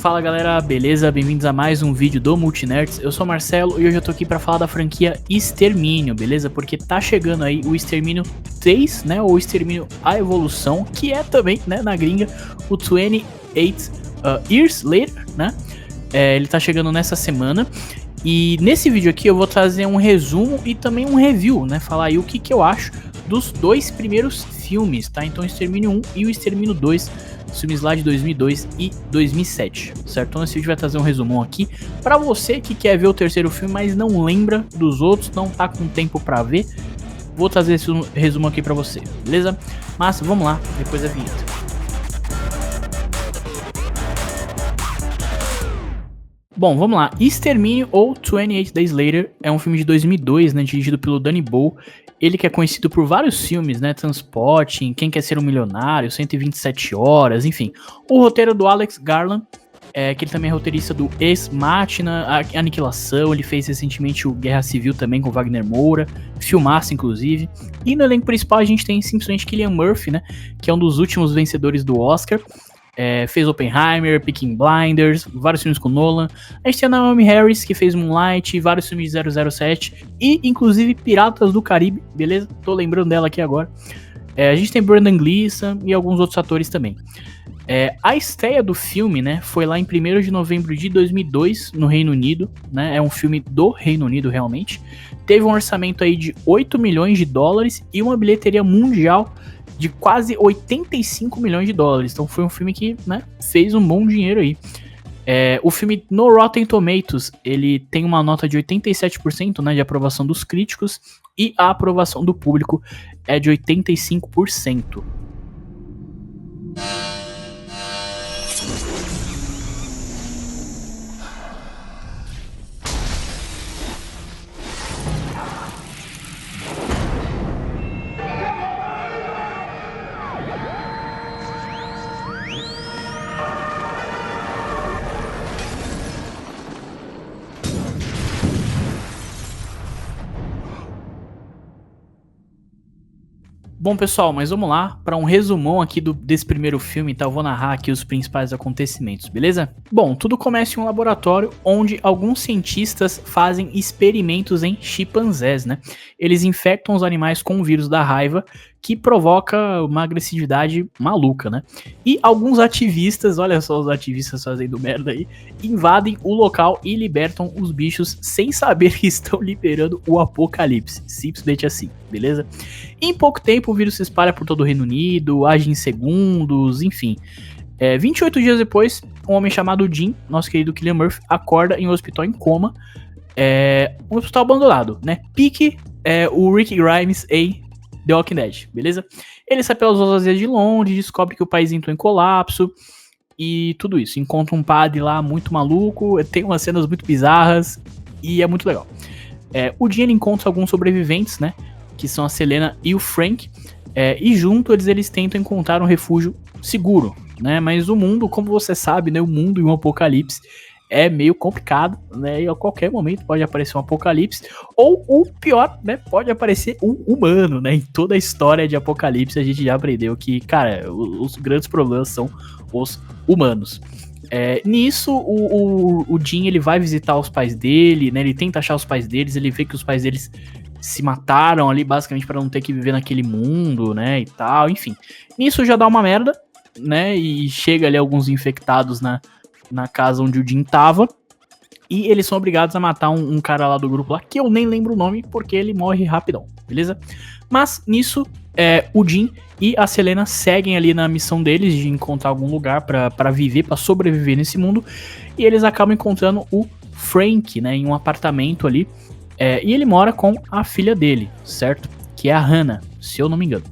Fala galera, beleza? Bem-vindos a mais um vídeo do Multinerds. Eu sou o Marcelo e hoje eu tô aqui pra falar da franquia Extermínio, beleza? Porque tá chegando aí o Extermínio 3, né? Ou Extermínio A Evolução, que é também, né, na gringa, o 28 Years Later, né? Ele tá chegando nessa semana. E nesse vídeo aqui eu vou trazer um resumo e também um review, né? Falar aí o que eu acho dos dois primeiros filmes, tá? Então o Extermínio 1 e o Extermínio 2, filmes lá de 2002 e 2007, certo? Então esse vídeo vai trazer um resumão aqui pra você que quer ver o terceiro filme, mas não lembra dos outros, não tá com tempo pra ver. Vou trazer esse resumo aqui pra você, beleza? Mas vamos lá, depois da vinheta. Bom, vamos lá. Extermínio ou 28 Days Later é um filme de 2002, né, dirigido pelo Danny Boyle. Ele que é conhecido por vários filmes, né, Transporting, Quem Quer Ser um Milionário, 127 Horas, enfim. O roteiro do Alex Garland, que ele também é roteirista do Ex Machina, Aniquilação, ele fez recentemente o Guerra Civil também com Wagner Moura, filmaço inclusive. E no elenco principal a gente tem simplesmente Cillian Murphy, né, que é um dos últimos vencedores do Oscar. Fez Oppenheimer, Peaky Blinders, vários filmes com Nolan. A gente tem a Naomi Harris, que fez Moonlight, vários filmes de 007 e inclusive Piratas do Caribe, beleza? Tô lembrando dela aqui agora. A gente tem Brendan Gleeson e alguns outros atores também. A estreia do filme, né, foi lá em 1º de novembro de 2002, no Reino Unido, né? É um filme do Reino Unido, realmente. Teve um orçamento aí de 8 milhões de dólares e uma bilheteria mundial de quase 85 milhões de dólares. Então foi um filme que, né, fez um bom dinheiro aí. O filme no Rotten Tomatoes, ele tem uma nota de 87%, né, de aprovação dos críticos, e a aprovação do público é de 85%. Bom, pessoal, mas vamos lá para um resumão aqui desse primeiro filme, tá? Eu vou narrar aqui os principais acontecimentos, beleza? Bom, tudo começa em um laboratório onde alguns cientistas fazem experimentos em chimpanzés, né? Eles infectam os animais com o vírus da raiva, que provoca uma agressividade maluca, né? E alguns ativistas, olha só os ativistas fazendo merda aí, invadem o local e libertam os bichos sem saber que estão liberando o apocalipse. Simplesmente assim, beleza? Em pouco tempo o vírus se espalha por todo o Reino Unido, age em segundos, enfim. 28 dias depois, um homem chamado Jim, nosso querido Cillian Murphy, acorda em um hospital em coma, um hospital abandonado, né? Pique o Rick Grimes em The Walking Dead, beleza? Ele sai pelas ruas de Londres, descobre que o país entrou em colapso e tudo isso. Encontra um padre lá muito maluco, tem umas cenas muito bizarras e é muito legal. O Jim encontra alguns sobreviventes, né? Que são a Selena e o Frank, e juntos eles tentam encontrar um refúgio seguro, né? Mas o mundo, como você sabe, né? O mundo em um apocalipse é meio complicado, né? E a qualquer momento pode aparecer um apocalipse, ou o pior, né? Pode aparecer um humano, né? Em toda a história de apocalipse a gente já aprendeu que, cara, os grandes problemas são os humanos. Nisso, o Jim, ele vai visitar os pais dele, né? Ele tenta achar os pais deles, ele vê que os pais deles se mataram ali, basicamente, para não ter que viver naquele mundo, né? E tal, enfim. Nisso já dá uma merda, né? E chega ali alguns infectados na casa onde o Jim tava, e eles são obrigados a matar um cara lá do grupo lá, que eu nem lembro o nome, porque ele morre rapidão, beleza? Mas nisso, o Jim e a Selena seguem ali na missão deles de encontrar algum lugar pra viver, pra sobreviver nesse mundo, e eles acabam encontrando o Frank, né, em um apartamento ali, e ele mora com a filha dele, certo? Que é a Hannah, se eu não me engano.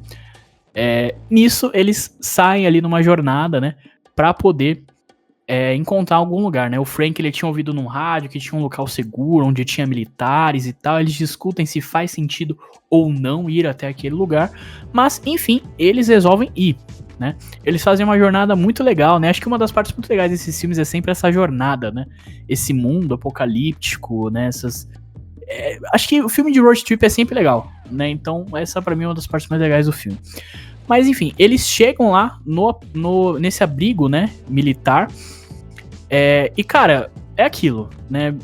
Nisso, eles saem ali numa jornada, né, pra poder encontrar algum lugar, né? O Frank, ele tinha ouvido num rádio que tinha um local seguro, onde tinha militares e tal. Eles discutem se faz sentido ou não ir até aquele lugar. Mas, enfim, eles resolvem ir, né? Eles fazem uma jornada muito legal, né? Acho que uma das partes muito legais desses filmes é sempre essa jornada, né? Esse mundo apocalíptico, né? Acho que o filme de road trip é sempre legal, né? Então, essa pra mim é uma das partes mais legais do filme. Mas enfim, eles chegam lá nesse abrigo, né, militar, E, cara, é aquilo, né?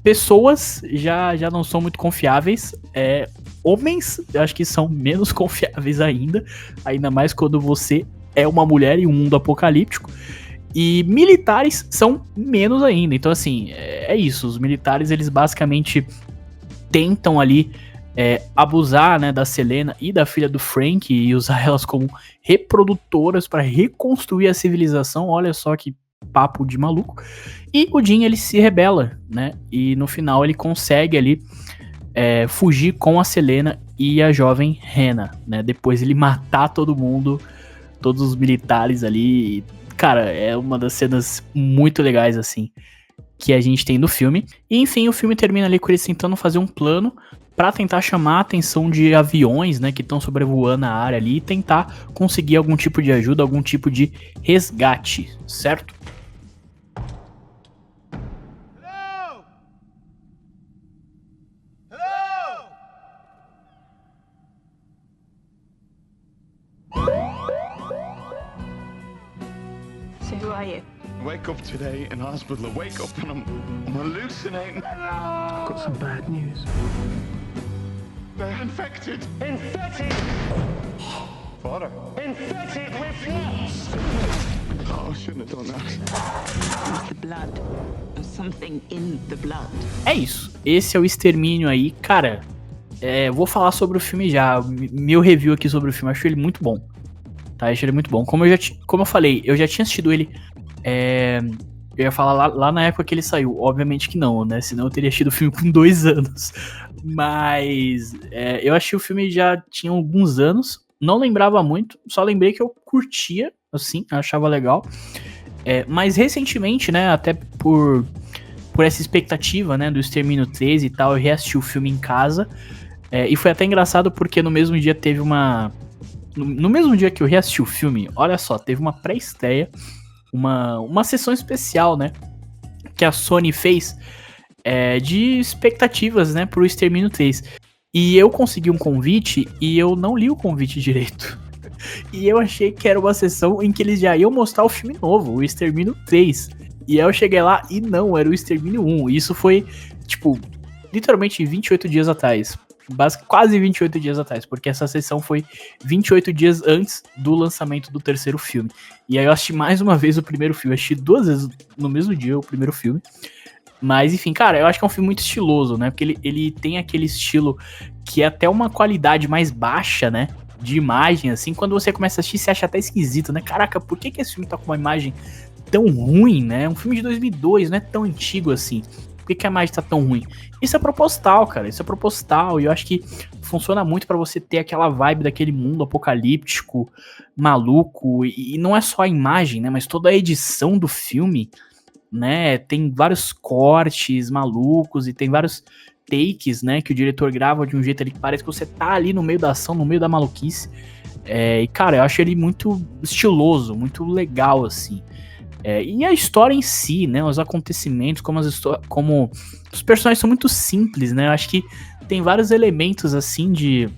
Pessoas já não são muito confiáveis. Homens, eu acho que são menos confiáveis ainda mais quando você é uma mulher em um mundo apocalíptico. E militares são menos ainda. Então, assim, é isso. Os militares, eles basicamente tentam ali abusar, né, da Selena e da filha do Frank e usar elas como reprodutoras para reconstruir a civilização. Olha só que papo de maluco. E o Jim, ele se rebela, né? E no final ele consegue ali fugir com a Selena e a jovem Hannah, né? Depois ele matar todo mundo, todos os militares ali. Cara, é uma das cenas muito legais, assim, que a gente tem no filme. E, enfim, o filme termina ali com eles tentando fazer um plano pra tentar chamar a atenção de aviões, né, que estão sobrevoando a área ali e tentar conseguir algum tipo de ajuda, algum tipo de resgate, certo? So who are you? Wake up today in hospital. Wake up and I'm hallucinating. I've got some bad news. They're infected. Infected! Father. Infected with what? Oh, I shouldn't have done that. It's the blood. There's something in the blood. É isso. Esse é o Extermínio aí. Cara, vou falar sobre o filme já. Meu review aqui sobre o filme. Acho ele muito bom. Tá? Acho ele muito bom. Como eu falei, eu já tinha assistido ele. Eu ia falar lá na época que ele saiu. Obviamente que não, né? Senão eu teria assistido o filme com 2 anos. Mas eu achei o filme já tinha alguns anos. Não lembrava muito. Só lembrei que eu curtia, assim, achava legal. Mas recentemente, né? Até por essa expectativa, né? Do Extermínio 3 e tal, eu reassisti o filme em casa. E foi até engraçado porque no mesmo dia teve uma... No mesmo dia que eu reassisti o filme, olha só, teve uma pré-estreia, uma sessão especial, né, que a Sony fez de expectativas, né, pro Extermínio 3. E eu consegui um convite e eu não li o convite direito. E eu achei que era uma sessão em que eles já iam mostrar o filme novo, o Extermínio 3. E aí eu cheguei lá e não, era o Extermínio 1. E isso foi, tipo, literalmente 28 dias atrás. Quase 28 dias atrás, porque essa sessão foi 28 dias antes do lançamento do terceiro filme. E aí eu assisti mais uma vez o primeiro filme, eu assisti 2 vezes no mesmo dia o primeiro filme. Mas enfim, cara, eu acho que é um filme muito estiloso, né? Porque ele tem aquele estilo que é até uma qualidade mais baixa, né? De imagem, assim, quando você começa a assistir, você acha até esquisito, né? Caraca, por que esse filme tá com uma imagem tão ruim, né? É um filme de 2002, não é tão antigo assim. Por que a imagem tá tão ruim? Isso é proposital, cara. Isso é proposital. E eu acho que funciona muito pra você ter aquela vibe daquele mundo apocalíptico, maluco. E não é só a imagem, né? Mas toda a edição do filme, né? Tem vários cortes malucos e tem vários takes, né? Que o diretor grava de um jeito ali que parece que você tá ali no meio da ação, no meio da maluquice. E, cara, eu acho ele muito estiloso, muito legal, assim. E a história em si, né, os acontecimentos, como os personagens são muito simples, né, eu acho que tem vários elementos, assim, de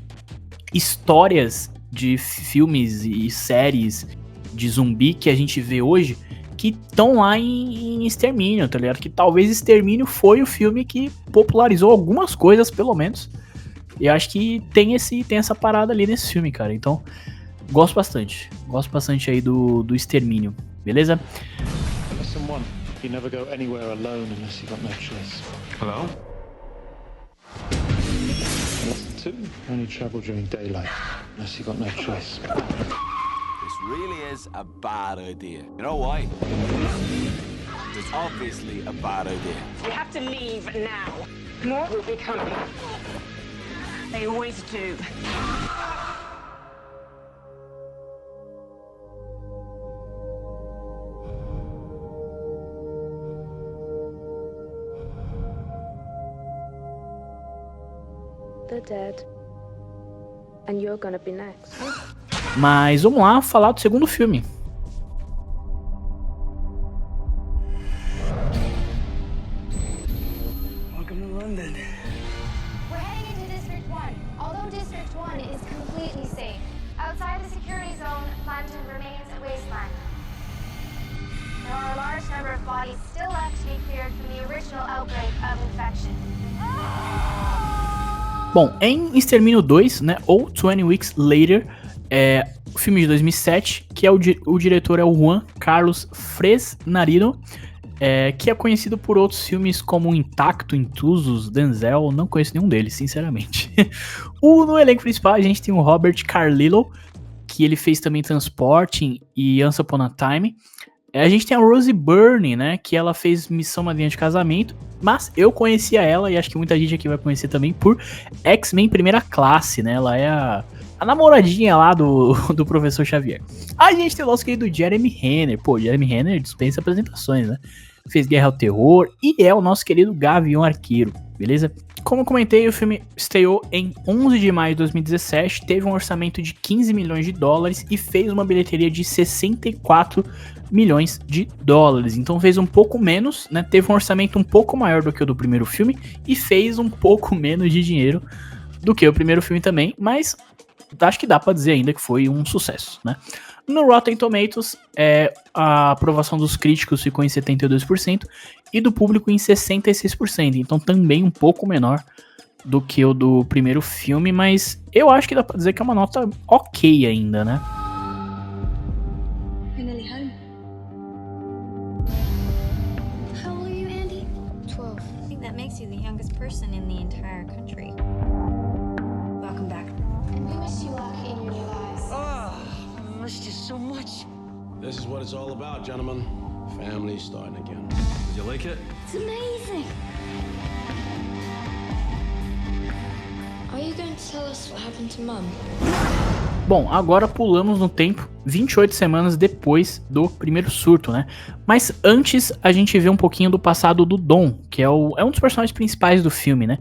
histórias de filmes e séries de zumbi que a gente vê hoje, que estão lá em Extermínio, tá ligado? Que talvez Extermínio foi o filme que popularizou algumas coisas, pelo menos, e eu acho que tem essa parada ali nesse filme, cara, então, gosto bastante aí do Extermínio. Beleza? Lesson 1. You never go anywhere alone unless you've got no choice. Hello? Lesson 2. Only travel during daylight unless you've got no choice. This really is a bad idea. You know why? It's obviously a bad idea. We have to leave now. More will be coming. They always do. They're dead. And you're gonna be next. Mas vamos lá falar do segundo filme. Welcome to London. We're heading into District 1. Although District 1 is completely safe, outside the security zone, London remains a wasteland. There are a large number of bodies still left to be cleared from the original outbreak of infection. Bom, em Extermínio 2, né, ou 20 Weeks Later, o filme de 2007, que é o diretor é o Juan Carlos Fresnadino, que é conhecido por outros filmes como Intacto, Intrusos, Denzel, não conheço nenhum deles, sinceramente. No elenco principal a gente tem o Robert Carlillo, que ele fez também Transporting e Once Upon a Time. A gente tem a Rose Byrne, né, que ela fez Missão Madrinha de Casamento, mas eu conhecia ela, e acho que muita gente aqui vai conhecer também, por X-Men Primeira Classe, né, ela é a namoradinha lá do Professor Xavier. A gente tem o nosso querido Jeremy Renner, Jeremy Renner dispensa apresentações, né, fez Guerra ao Terror, e é o nosso querido Gavião Arqueiro, beleza? Como eu comentei, o filme estreou em 11 de maio de 2017, teve um orçamento de 15 milhões de dólares e fez uma bilheteria de 64 milhões de dólares. Então fez um pouco menos, né? Teve um orçamento um pouco maior do que o do primeiro filme e fez um pouco menos de dinheiro do que o primeiro filme também, mas acho que dá pra dizer ainda que foi um sucesso, né? No Rotten Tomatoes, a aprovação dos críticos ficou em 72% e do público em 66%, então também um pouco menor do que o do primeiro filme, mas eu acho que dá pra dizer que é uma nota ok ainda, né? We're nearly home. How old are you, Andy? 12. I think that makes you the youngest person in the entire country. Welcome back. And we wish you luck in your new lives. I missed you so much. This is what it's all about, gentlemen. Family starting again. You like it? It's amazing. Are you going to tell us what happened to Mum? Bom, agora pulamos no tempo, 28 semanas depois do primeiro surto, né? Mas antes a gente vê um pouquinho do passado do Dom, que é um dos personagens principais do filme, né?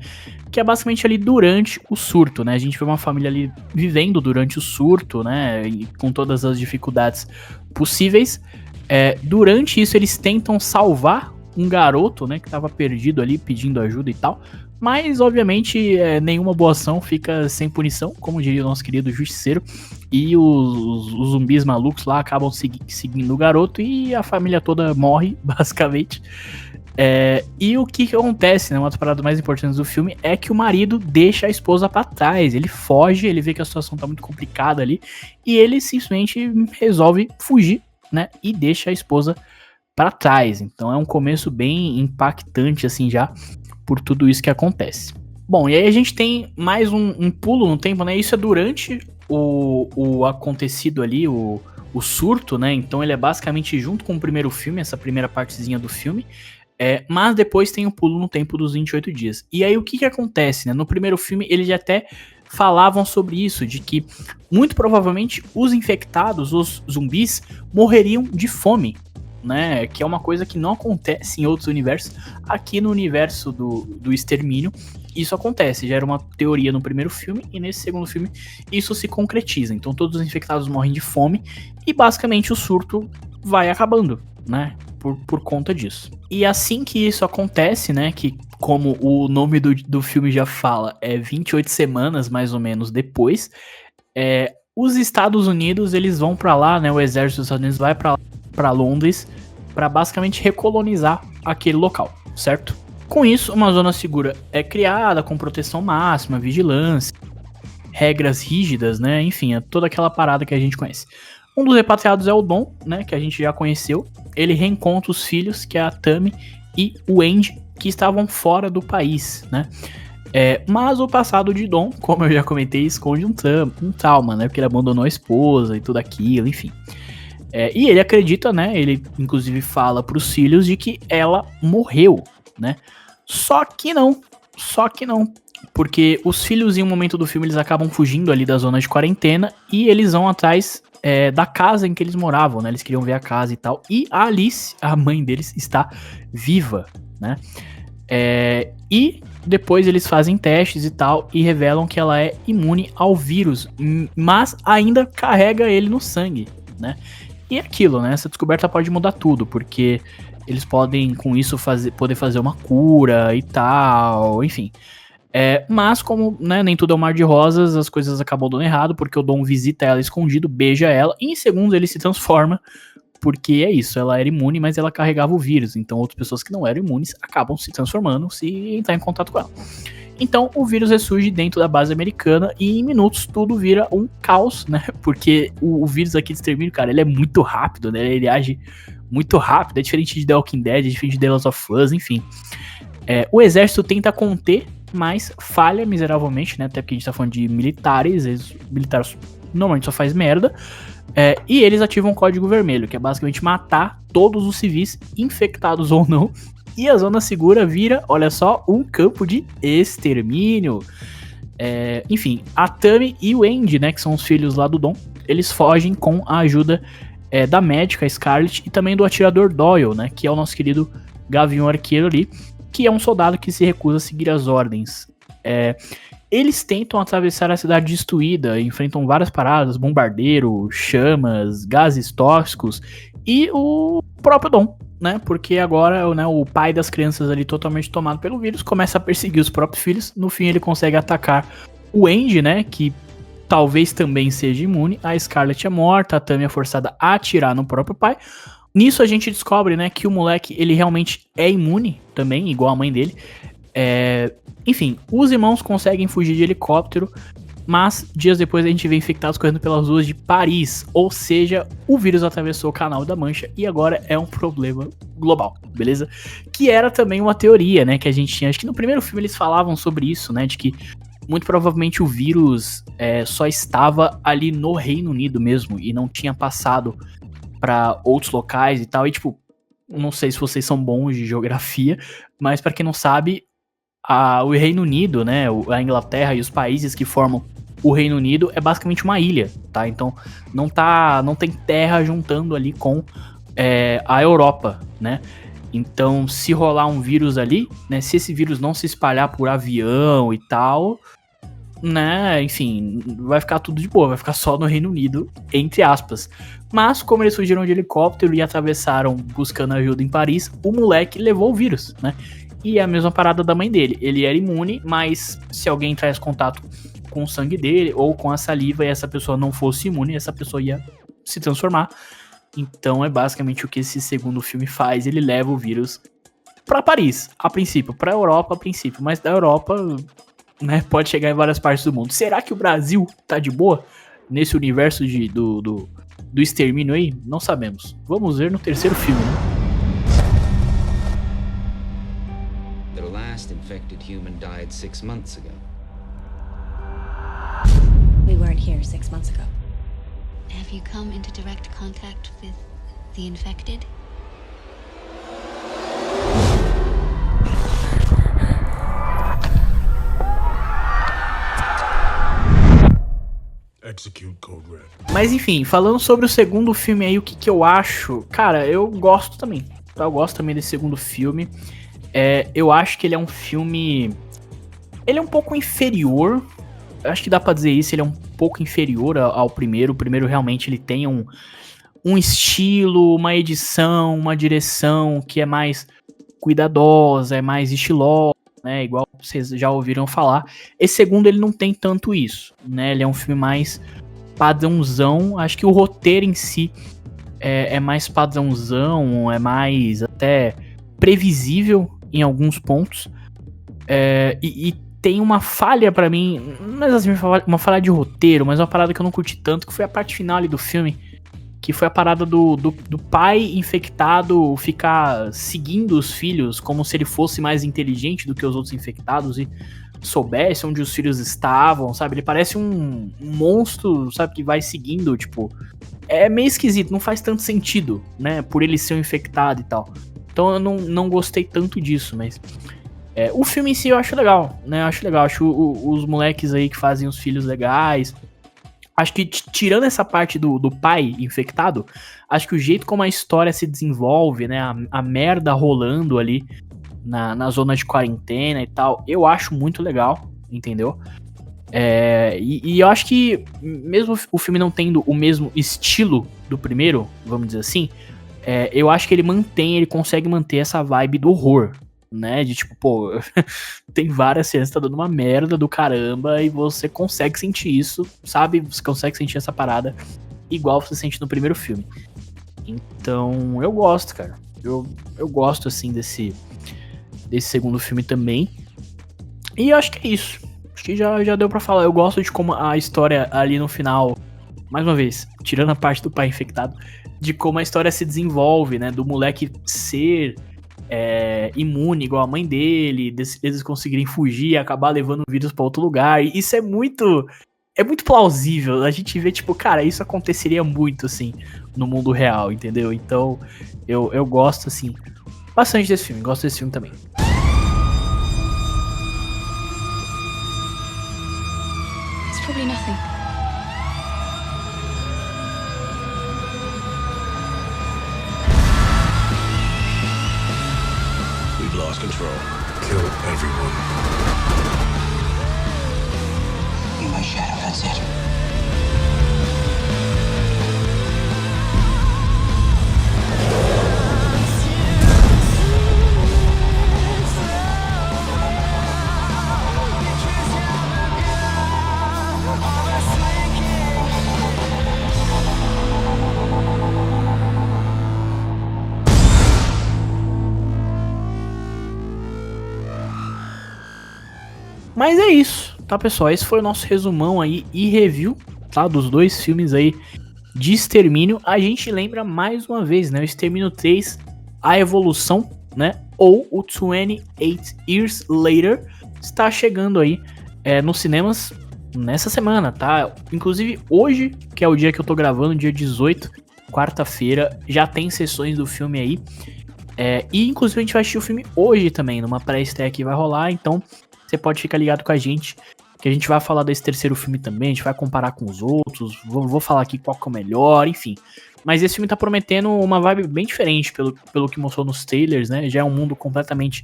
Que é basicamente ali durante o surto, né? A gente vê uma família ali vivendo durante o surto, né? E com todas as dificuldades possíveis. Durante isso eles tentam salvar um garoto, né? Que estava perdido ali pedindo ajuda e tal. Mas, obviamente, nenhuma boa ação fica sem punição, como diria o nosso querido Justiceiro. E os zumbis malucos lá acabam seguindo o garoto e a família toda morre, basicamente. E o que acontece, né? Uma das paradas mais importantes do filme é que o marido deixa a esposa pra trás. Ele foge, ele vê que a situação tá muito complicada ali. E ele simplesmente resolve fugir, né? E deixa a esposa pra trás. Então é um começo bem impactante, assim, já, por tudo isso que acontece. Bom, e aí a gente tem mais um pulo no tempo, né? Isso é durante o acontecido ali, o surto, né? Então ele é basicamente junto com o primeiro filme, essa primeira partezinha do filme. Mas depois tem o pulo no tempo dos 28 dias. E aí o que acontece, né? No primeiro filme eles já até falavam sobre isso, de que muito provavelmente os infectados, os zumbis, morreriam de fome, né, que é uma coisa que não acontece em outros universos. Aqui no universo do Extermínio, isso acontece, já era uma teoria no primeiro filme, e nesse segundo filme isso se concretiza. Então todos os infectados morrem de fome, e basicamente o surto vai acabando, né, por conta disso. E assim que isso acontece, né, que como o nome do filme já fala, 28 semanas mais ou menos depois, os Estados Unidos, eles vão pra lá, né, o exército dos Estados Unidos vai pra Londres, para basicamente recolonizar aquele local, certo? Com isso, uma zona segura é criada, com proteção máxima, vigilância, regras rígidas, né? Enfim, é toda aquela parada que a gente conhece. Um dos repatriados é o Dom, né? Que a gente já conheceu. Ele reencontra os filhos, que é a Tammy e o Andy, que estavam fora do país, né? Mas o passado de Dom, como eu já comentei, esconde um trauma, né? Porque ele abandonou a esposa e tudo aquilo, enfim. E ele acredita, né? Ele inclusive fala pros filhos de que ela morreu, né? Só que não. Porque os filhos, em um momento do filme, eles acabam fugindo ali da zona de quarentena e eles vão atrás da casa em que eles moravam, né? Eles queriam ver a casa e tal. E a Alice, a mãe deles, está viva, né? E depois eles fazem testes e tal e revelam que ela é imune ao vírus, mas ainda carrega ele no sangue, né? E é aquilo, né? Essa descoberta pode mudar tudo, porque eles podem, com isso, poder fazer uma cura e tal, enfim. Mas como, né, nem tudo é um mar de rosas, as coisas acabam dando errado, porque o Dom visita ela escondido, beija ela, e em segundos ele se transforma porque é isso, ela era imune, mas ela carregava o vírus, então outras pessoas que não eram imunes acabam se transformando se entrar em contato com ela. Então o vírus ressurge dentro da base americana e em minutos tudo vira um caos, né? Porque o vírus aqui de extermínio, cara, ele é muito rápido, né? Ele age muito rápido, é diferente de The Walking Dead, é diferente de The Last of Us, enfim. O exército tenta conter, mas falha miseravelmente, né? Até porque a gente tá falando de militares, militares normalmente só faz merda. E eles ativam o código vermelho, que é basicamente matar todos os civis, infectados ou não. E a zona segura vira, olha só, um campo de extermínio. Enfim, a Tammy e o Andy, né, que são os filhos lá do Dom, eles fogem com a ajuda da médica Scarlett e também do atirador Doyle, né, que é o nosso querido Gavião Arqueiro ali, que é um soldado que se recusa a seguir as ordens. Eles tentam atravessar a cidade destruída, enfrentam várias paradas, bombardeiro, chamas, gases tóxicos e o próprio Dom, né? Porque agora, né, o pai das crianças ali totalmente tomado pelo vírus começa a perseguir os próprios filhos. No fim ele consegue atacar o Andy, né, que talvez também seja imune. A Scarlett é morta, a Tammy é forçada a atirar no próprio pai. Nisso a gente descobre, né, que o moleque ele realmente é imune também, igual a mãe dele. Enfim, os irmãos conseguem fugir de helicóptero, mas dias depois a gente vê infectados correndo pelas ruas de Paris, ou seja, o vírus atravessou o Canal da Mancha e agora é um problema global, beleza? Que era também uma teoria, né, que a gente tinha, acho que no primeiro filme eles falavam sobre isso, né, de que muito provavelmente o vírus só estava ali no Reino Unido mesmo e não tinha passado para outros locais e tal, e tipo, não sei se vocês são bons de geografia, mas para quem não sabe, o Reino Unido, né, a Inglaterra e os países que formam o Reino Unido é basicamente uma ilha, tá? Então não tem terra juntando ali com a Europa, né? Então se rolar um vírus ali, né, se esse vírus não se espalhar por avião e tal, né, enfim, vai ficar tudo de boa, vai ficar só no Reino Unido, entre aspas. Mas como eles fugiram de helicóptero e atravessaram buscando ajuda em Paris, o moleque levou o vírus, né? E é a mesma parada da mãe dele. Ele era imune, mas se alguém traz contato com o sangue dele ou com a saliva e essa pessoa não fosse imune, essa pessoa ia se transformar. Então é basicamente o que esse segundo filme faz. Ele leva o vírus pra Paris, a princípio. Pra Europa, a princípio. Mas da Europa, né, pode chegar em várias partes do mundo. Será que o Brasil tá de boa nesse universo do extermínio aí? Não sabemos. Vamos ver no terceiro filme, né? The last infected human died 6 months ago. We weren't here 6 months ago. Have you come into direct contact with the infected? Execute Code Red. Mas enfim, falando sobre o segundo filme aí, o que eu acho? Cara, eu gosto também. Eu gosto também desse segundo filme. Eu acho que ele é um filme... Ele é um pouco inferior. Eu acho que dá pra dizer isso. Ele é um pouco inferior ao primeiro. O primeiro realmente ele tem um estilo, uma edição, uma direção que é mais cuidadosa, é mais estilosa, né? Igual vocês já ouviram falar. Esse segundo ele não tem tanto isso, né? Ele é um filme mais padrãozão. Acho que o roteiro em si é mais padrãozão, é mais até previsível em alguns pontos. E tem uma falha pra mim, não é assim uma falha de roteiro, mas uma parada que eu não curti tanto, que foi a parte final ali do filme, que foi a parada do pai infectado ficar seguindo os filhos como se ele fosse mais inteligente do que os outros infectados e soubesse onde os filhos estavam, sabe? Ele parece um monstro, sabe, que vai seguindo, tipo... É meio esquisito, não faz tanto sentido, né? Por ele ser um infectado e tal. Então eu não gostei tanto disso, mas... o filme em si eu acho legal, né? Eu acho legal, acho os moleques aí que fazem os filhos legais. Acho que tirando essa parte do pai infectado, acho que o jeito como a história se desenvolve, né? A merda rolando ali na zona de quarentena e tal, eu acho muito legal, entendeu? E eu acho que, mesmo o filme não tendo o mesmo estilo do primeiro, vamos dizer assim, eu acho que ele consegue manter essa vibe do horror, né? De tipo, pô, tem várias cenas que tá dando uma merda do caramba e você consegue sentir isso, sabe? Você consegue sentir essa parada igual você sente no primeiro filme. Então, eu gosto, cara. Eu gosto, assim, desse segundo filme também. E eu acho que é isso. Acho que já deu pra falar. Eu gosto de como a história ali no final, mais uma vez, tirando a parte do pai infectado, de como a história se desenvolve, né? Do moleque ser imune igual a mãe dele, eles conseguirem fugir e acabar levando o vírus pra outro lugar. E isso é muito plausível. A gente vê, tipo, cara, isso aconteceria muito, assim, no mundo real, entendeu? Então, eu gosto, assim, bastante desse filme. Gosto desse filme também. It's probably nothing. We've lost control. Kill everyone. Be my shadow, that's it. Mas é isso, tá, pessoal? Esse foi o nosso resumão aí e review, tá? Dos dois filmes aí de Extermínio. A gente lembra mais uma vez, né? O Extermínio 3, A Evolução, né? Ou o 28 Years Later está chegando aí nos cinemas nessa semana, tá? Inclusive hoje, que é o dia que eu tô gravando, dia 18, quarta-feira, já tem sessões do filme aí. E inclusive a gente vai assistir o filme hoje também, numa pré-estreia que vai rolar, então você pode ficar ligado com a gente, que a gente vai falar desse terceiro filme também, a gente vai comparar com os outros, vou falar aqui qual que é o melhor, enfim. Mas esse filme tá prometendo uma vibe bem diferente pelo que mostrou nos trailers, né? Já é um mundo completamente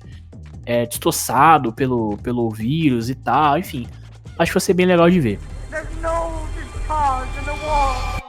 destroçado pelo vírus e tal, enfim. Acho que vai ser bem legal de ver. There's no discharge in the wall.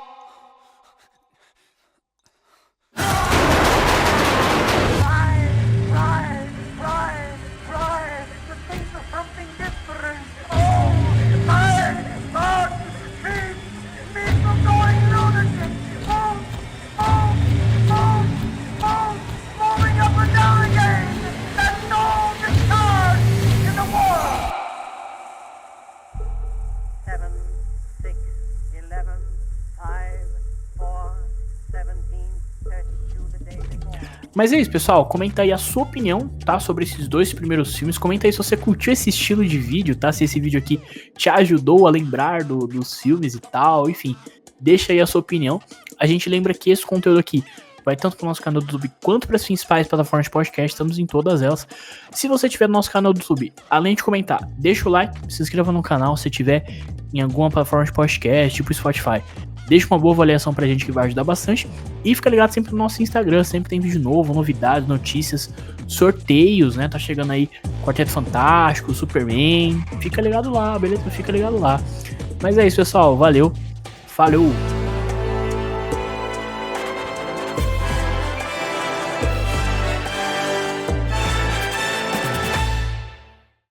Mas é isso, pessoal, comenta aí a sua opinião, tá, sobre esses dois primeiros filmes, comenta aí se você curtiu esse estilo de vídeo, tá, se esse vídeo aqui te ajudou a lembrar dos filmes e tal, enfim, deixa aí a sua opinião. A gente lembra que esse conteúdo aqui vai tanto pro nosso canal do YouTube quanto para as principais plataformas de podcast, estamos em todas elas. Se você tiver no nosso canal do YouTube, além de comentar, deixa o like, se inscreva no canal se tiver em alguma plataforma de podcast, tipo Spotify. Deixa uma boa avaliação pra gente que vai ajudar bastante. E fica ligado sempre no nosso Instagram, sempre tem vídeo novo, novidades, notícias, sorteios, né? Tá chegando aí Quarteto Fantástico, Superman. Fica ligado lá, beleza? Fica ligado lá. Mas é isso, pessoal. Valeu. Falou!